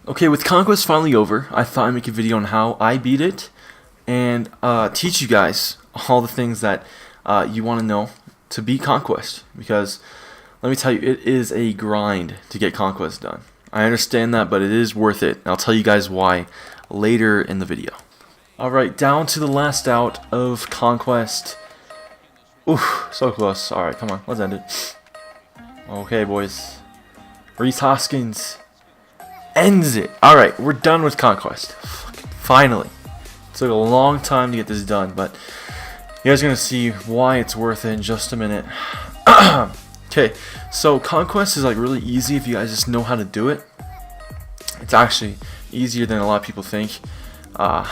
Okay, with Conquest finally over, I thought I'd make a video on how I beat it and teach you guys all the things that you want to know to beat Conquest. Because let me tell you, it is a grind to get Conquest done. I understand that, but it is worth it. And I'll tell you guys why later in the video. Alright, down to the last out of Conquest. Oof, so close. Alright, come on, let's end it. Okay, boys. Reese Hoskins ends it. Alright, we're done with Conquest. Finally. It took a long time to get this done, but you guys are going to see why it's worth it in just a minute. Okay, so Conquest is like really easy if you guys just know how to do it. It's actually easier than a lot of people think. I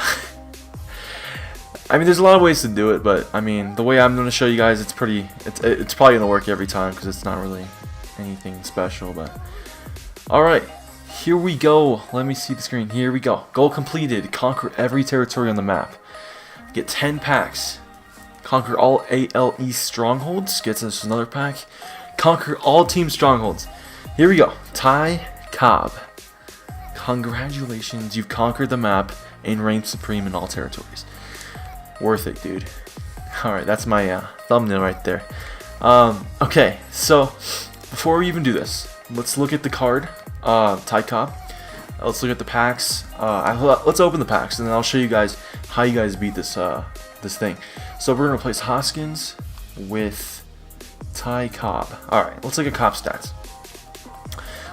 mean, there's a lot of ways to do it, but I mean, the way I'm going to show you guys, it's probably going to work every time because it's not really anything special. But alright, here we go. Let me see the screen. Here we go. Goal completed. Conquer every territory on the map. Get 10 packs. Conquer all ALE strongholds. Gets us another pack. Conquer all team strongholds. Here we go. Ty Cobb. Congratulations, you've conquered the map and reigned supreme in all territories. Worth it, dude. Alright, that's my thumbnail right there. Okay, so before we even do this, let's look at the card, Ty Cobb. Let's look at the packs. Let's open the packs, and then I'll show you guys how you guys beat this this thing. So we're gonna replace Hoskins with Ty Cobb. Alright, let's look at Cobb stats.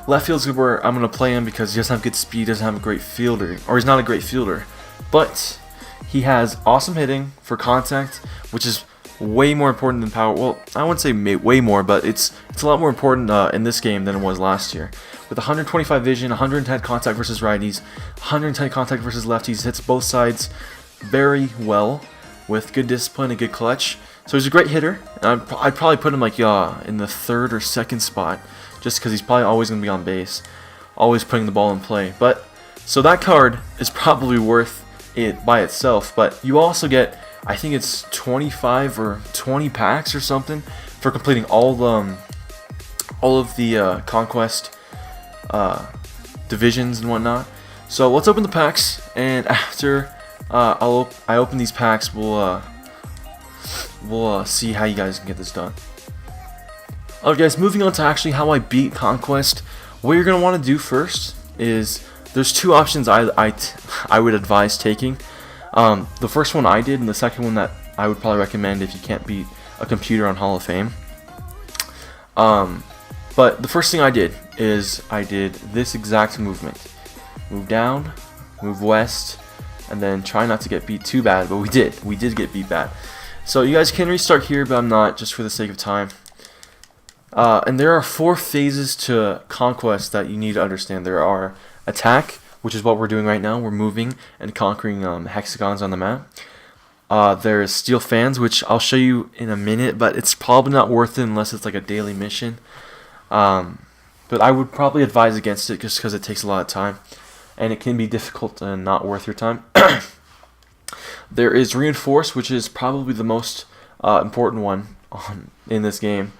Left field's where I'm gonna play him because he doesn't have good speed, doesn't have a great fielder, or he's not a great fielder, but he has awesome hitting for contact, which is way more important than power. Well, I wouldn't say way more, but it's a lot more important in this game than it was last year. With 125 vision, 110 contact versus righties, 110 contact versus lefties, hits both sides very well with good discipline and good clutch. So he's a great hitter. I'd probably put him like in the third or second spot, just because he's probably always going to be on base, always putting the ball in play. But so that card is probably worth it by itself. But you also get, I think it's 25 or 20 packs or something for completing all of the Conquest divisions and whatnot. So let's open the packs, and after I open these packs, we'll see how you guys can get this done. Alright guys, moving on to actually how I beat Conquest. What you're going to want to do first is, there's two options I would advise taking. The first one I did, and the second one that I would probably recommend if you can't beat a computer on Hall of Fame. But the first thing I did is I did this exact movement. Move down, move west, and then try not to get beat too bad, but we did. We did get beat bad. So you guys can restart here, but I'm not, just for the sake of time. And there are 4 phases to Conquest that you need to understand. There are attack, which is what we're doing right now. We're moving and conquering hexagons on the map. There's steal fans, which I'll show you in a minute, but it's probably not worth it unless it's like a daily mission. But I would probably advise against it just because it takes a lot of time, and it can be difficult and not worth your time. There is reinforce, which is probably the most important one in this game.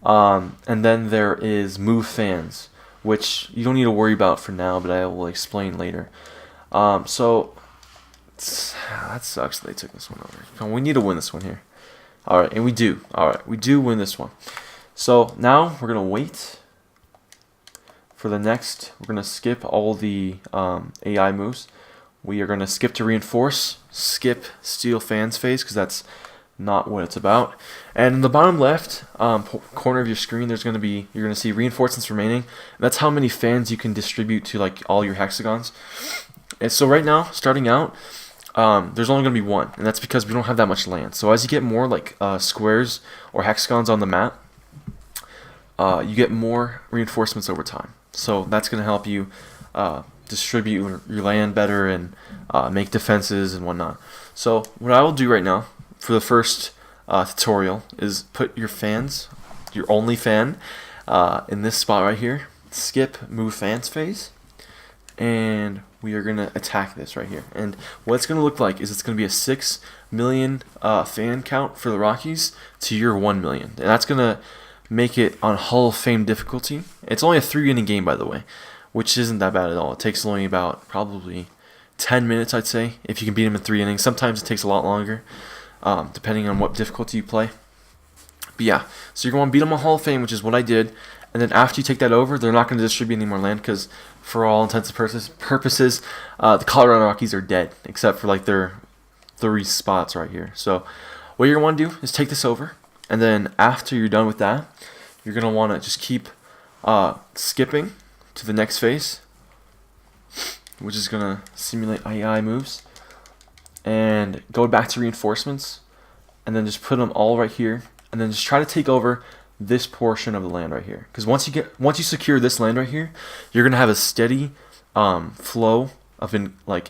And then there is move fans, which you don't need to worry about for now, but I will explain later. So that sucks that they took this one over. Come on, we need to win this one here. Alright, and we do. Alright, we do win this one. So now we're going to wait for the next. We're going to skip all the AI moves. We are going to skip to reinforce, skip steal fans phase, because that's not what it's about. And in the bottom left corner of your screen, you're going to see reinforcements remaining. That's how many fans you can distribute to like all your hexagons. And so right now, starting out, there's only going to be 1, and that's because we don't have that much land. So as you get more like squares or hexagons on the map, you get more reinforcements over time. So that's going to help you distribute your land better and make defenses and whatnot. So what I will do right now for the first tutorial is put your fans, your only fan, in this spot right here. Skip move fans phase, and we are going to attack this right here. And what it's going to look like is it's going to be a 6 million fan count for the Rockies to your 1 million. And that's going to make it on Hall of Fame difficulty. It's only a 3-inning game, by the way. which isn't that bad at all. It takes only about probably 10 minutes, I'd say, if you can beat them in 3 innings. Sometimes it takes a lot longer, depending on what difficulty you play. But yeah, so you're going to beat them on Hall of Fame, which is what I did. And then after you take that over, they're not going to distribute any more land because, for all intents and purposes, the Colorado Rockies are dead, except for like their 3 spots right here. So what you're going to want to do is take this over, and then after you're done with that, you're going to want to just keep skipping to the next phase, which is going to simulate II moves, and go back to reinforcements, and then just put them all right here, and then just try to take over this portion of the land right here. Because once you secure this land right here, you're gonna have a steady flow of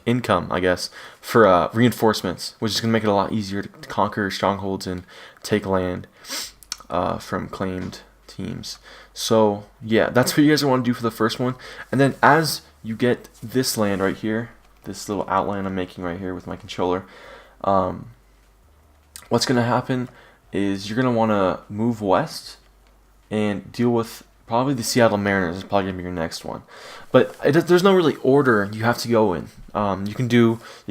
income, I guess, for reinforcements, which is gonna make it a lot easier to conquer strongholds and take land from claimed teams. So yeah, that's what you guys want to do for the first one. And then as you get this land right here, this little outline I'm making right here with my controller, what's gonna happen is you're going to want to move west and deal with probably the Seattle Mariners is probably going to be your next one. But there's no really order you have to go in. You can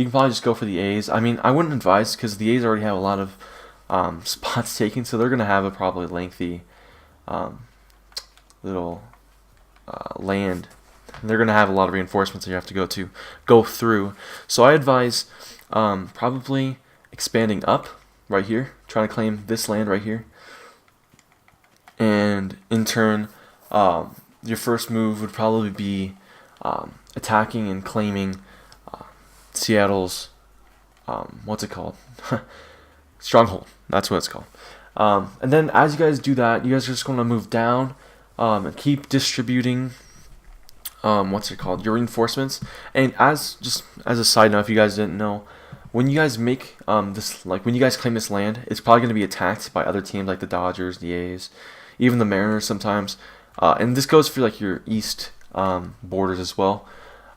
probably just go for the A's. I mean, I wouldn't advise because the A's already have a lot of spots taken, so they're going to have a probably lengthy little land. They're going to have a lot of reinforcements that you have to go through. So I advise probably expanding up right here, trying to claim this land right here, and in turn your first move would probably be attacking and claiming Seattle's what's it called stronghold. That's what it's called. And then as you guys do that, you guys are just going to move down and keep distributing your reinforcements. And as a side note, if you guys didn't know, when you guys make when you guys claim this land, it's probably going to be attacked by other teams like the Dodgers, the A's, even the Mariners sometimes. And this goes for like your east borders as well.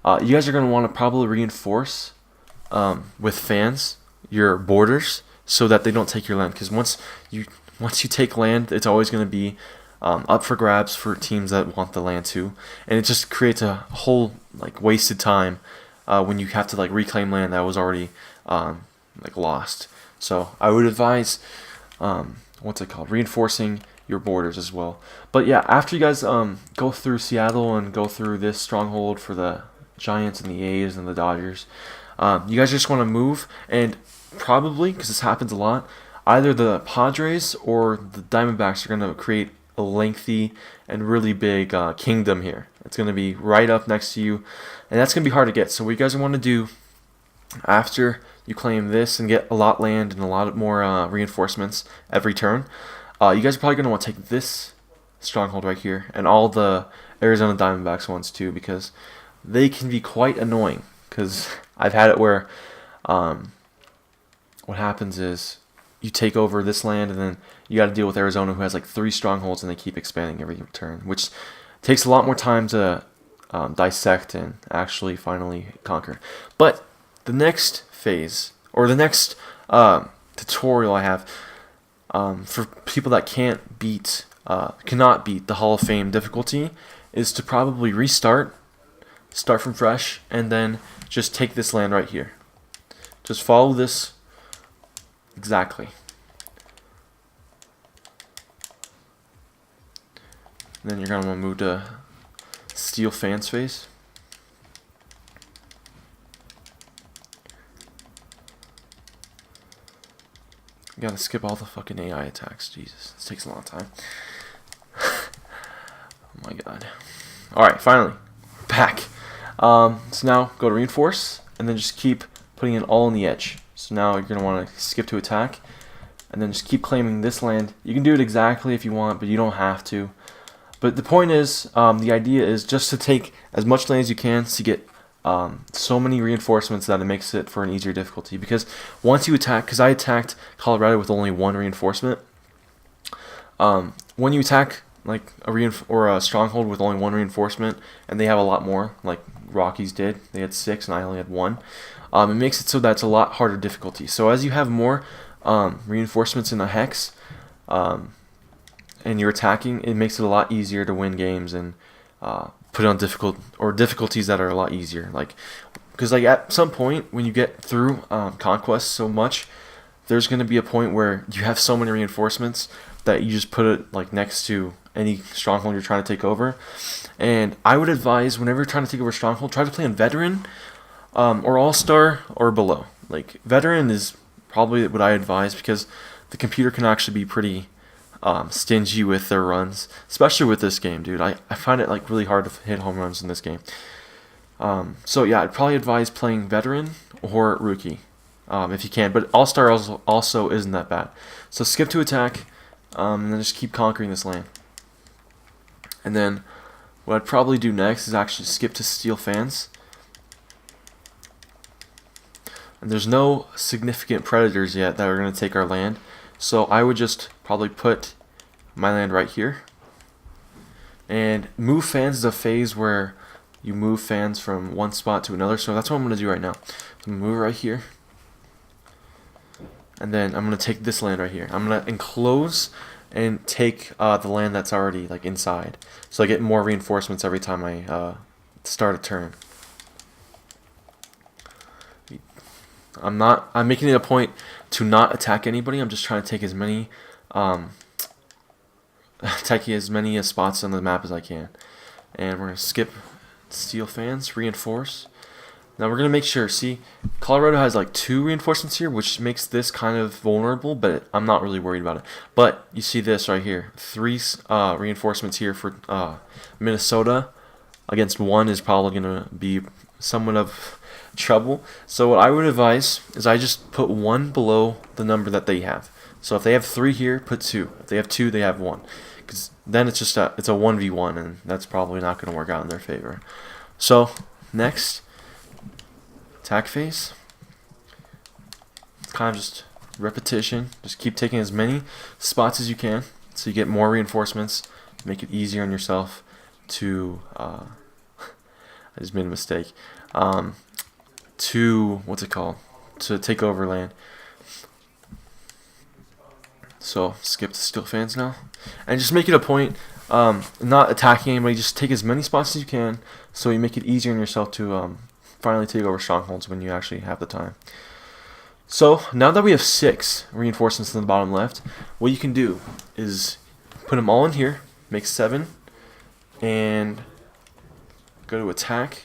You guys are going to want to probably reinforce with fans your borders so that they don't take your land. Because once you take land, it's always going to be up for grabs for teams that want the land too, and it just creates a whole wasted time when you have to reclaim land that was already lost. So I would advise reinforcing your borders as well. But yeah, after you guys go through Seattle and go through this stronghold for the Giants and the A's and the Dodgers, you guys just want to move, and probably, because this happens a lot, either the Padres or the Diamondbacks are going to create a lengthy and really big kingdom here. It's going to be right up next to you, and that's going to be hard to get. So what you guys want to do after you claim this and get a lot land and a lot more reinforcements every turn, you guys are probably going to want to take this stronghold right here and all the Arizona Diamondbacks ones too, because they can be quite annoying. Because I've had it where what happens is you take over this land and then you got to deal with Arizona, who has 3 strongholds, and they keep expanding every turn, which takes a lot more time to dissect and actually finally conquer. But the next phase, or the next tutorial I have for people that cannot beat the Hall of Fame difficulty, is to probably start from fresh, and then just take this land right here. Just follow this exactly. And then you're going to want to move to Steel Fan's face. You gotta skip all the fucking AI attacks. Jesus, this takes a long time. Oh my god. Alright, finally. We're back. So now go to reinforce, and then just keep putting it all on the edge. So now you're going to want to skip to attack, and then just keep claiming this land. You can do it exactly if you want, but you don't have to. But the point is, the idea is just to take as much land as you can to get so many reinforcements that it makes it for an easier difficulty. Because once you attack, because I attacked Colorado with only 1 reinforcement, when you attack a stronghold with only 1 reinforcement, and they have a lot more, like Rockies did, they had 6 and I only had 1, it makes it so that it's a lot harder difficulty. So as you have more reinforcements in a hex, and you're attacking, it makes it a lot easier to win games and put it on difficulties that are a lot easier. Like, because like at some point when you get through Conquest so much, there's going to be a point where you have so many reinforcements that you just put it like next to any stronghold you're trying to take over. And I would advise, whenever you're trying to take over a stronghold, try to play on veteran or all-star or below. Like, veteran is probably what I advise, because the computer can actually be pretty stingy with their runs, especially with this game, dude. I find it like really hard to hit home runs in this game. So yeah, I'd probably advise playing veteran or rookie if you can, but all-star also isn't that bad. So skip to attack, and then just keep conquering this land. And then what I'd probably do next is actually skip to steal fans. And there's no significant predators yet that are going to take our land, so I would just probably put my land right here. And move fans is a phase where you move fans from one spot to another, so that's what I'm going to do right now. So I'm going to move right here, and then I'm going to take this land right here. I'm going to enclose and take the land that's already like inside, so I get more reinforcements every time I start a turn. I'm making it a point to not attack anybody. I'm just trying to take as many spots on the map as I can. And we're gonna skip steel fans, reinforce. Now we're gonna make sure. See, Colorado has like 2 reinforcements here, which makes this kind of vulnerable, but I'm not really worried about it. But you see this right here, 3 reinforcements here for Minnesota against 1 is probably gonna be somewhat of trouble. So what I would advise is I just put 1 below the number that they have. So if they have 3 here, put 2. If they have 2, they have 1, because then it's just it's a 1v1, and that's probably not going to work out in their favor. So next, attack phase. It's kind of just repetition. Just keep taking as many spots as you can, so you get more reinforcements. Make it easier on yourself to. I just made a mistake. To take over land. So skip to steal fans now, and just make it a point not attacking anybody. Just take as many spots as you can, so you make it easier on yourself to finally take over strongholds when you actually have the time. So now that we have 6 reinforcements in the bottom left, what you can do is put them all in here, make 7, and go to attack.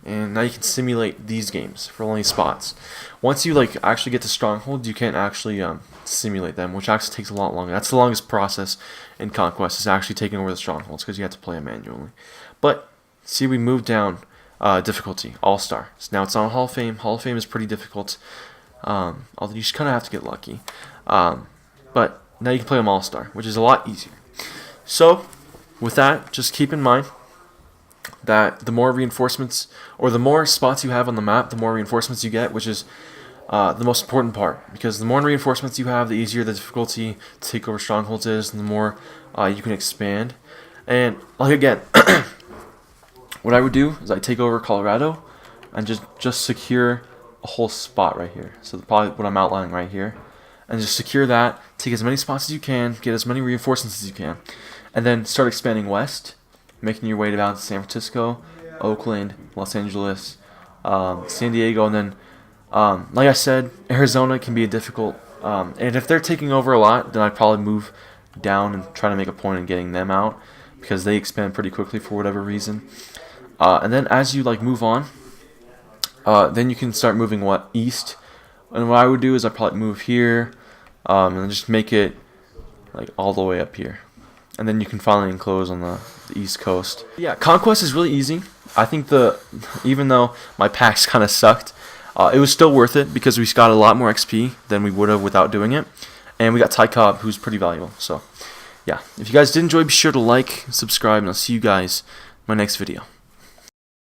And now you can simulate these games for only spots. Once you like actually get to strongholds, you can't actually simulate them, which actually takes a lot longer. That's the longest process in Conquest, is actually taking over the strongholds, because you have to play them manually. But see, we moved down difficulty, all-star. So now it's on Hall of Fame. Hall of Fame is pretty difficult, although you just kind of have to get lucky. But now you can play them all-star, which is a lot easier. So with that, just keep in mind that the more reinforcements, or the more spots you have on the map, the more reinforcements you get, which is the most important part, because the more reinforcements you have, the easier the difficulty to take over strongholds is, and the more you can expand. And like again, what I would do is I take over Colorado and just secure a whole spot right here. So probably what I'm outlining right here, and just secure that, take as many spots as you can, get as many reinforcements as you can, and then start expanding west, making your way down to San Francisco, Oakland, Los Angeles, San Diego, and then, like I said, Arizona can be a difficult, and if they're taking over a lot, then I'd probably move down and try to make a point in getting them out, because they expand pretty quickly for whatever reason. And then as you like move on, then you can start moving east, and what I would do is I'd probably move here, and then just make it like all the way up here. And then you can finally enclose on the East Coast. Yeah, Conquest is really easy. I think even though my packs kind of sucked, it was still worth it, because we got a lot more XP than we would have without doing it. And we got Ty Cobb, who's pretty valuable. So, yeah. If you guys did enjoy, be sure to like, subscribe, and I'll see you guys in my next video.